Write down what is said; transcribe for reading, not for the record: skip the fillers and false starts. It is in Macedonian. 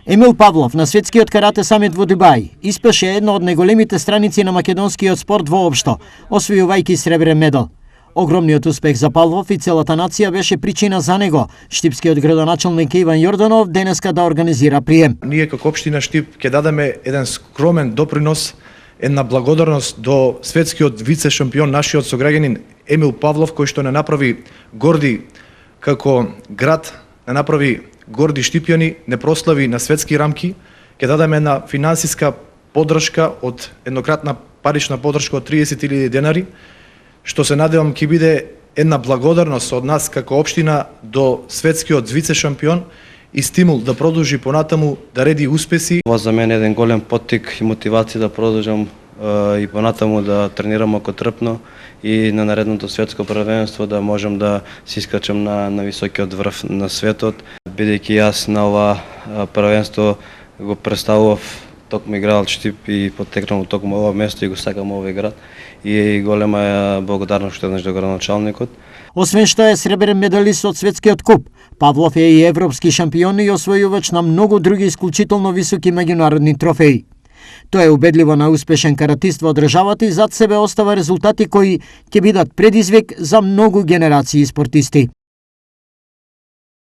Емил Павлов на светскиот карате самит во Дубај испеше една од најголемите страници на македонскиот спорт воопшто, освојувајќи сребрен медал. Огромниот успех за Павлов и целата нација беше причина за него, штипскиот градоначалник Иван Јорданов денеска да организира прием. Ние како општина Штип ќе дадеме еден скромен допринос, една благодарност до светскиот вице шампион, нашиот сограѓанин Емил Павлов, кој што не направи горди како град, не направи горди штипјани, не прослави на светски рамки. Ќе дадеме една финансиска поддршка од еднократна парична поддршка од 30.000 денари, што се надевам ќе биде една благодарност од нас како општина до светскиот вице шампион и стимул да продолжи понатаму да реди успеси. Ова за мене е еден голем поттик и мотивација да продолжам и понатаму да тренирам ако трпно и на наредното светско првенство да можам да се искачам на високиот врв на светот. Бидејќи јас на ова првенство го представував, токму играл Штип и потекнал токму ова место и го сакам овој град и голема е благодарност што еднаш до градоначалникот. Освен што е сребрен медалист од светскиот куп, Павлов е и европски шампион и освојувач на многу други исклучително високи меѓународни трофеи. Тој е убедливо на успешен каратист во државата и зад себе остава резултати кои ќе бидат предизвик за многу генерации спортисти.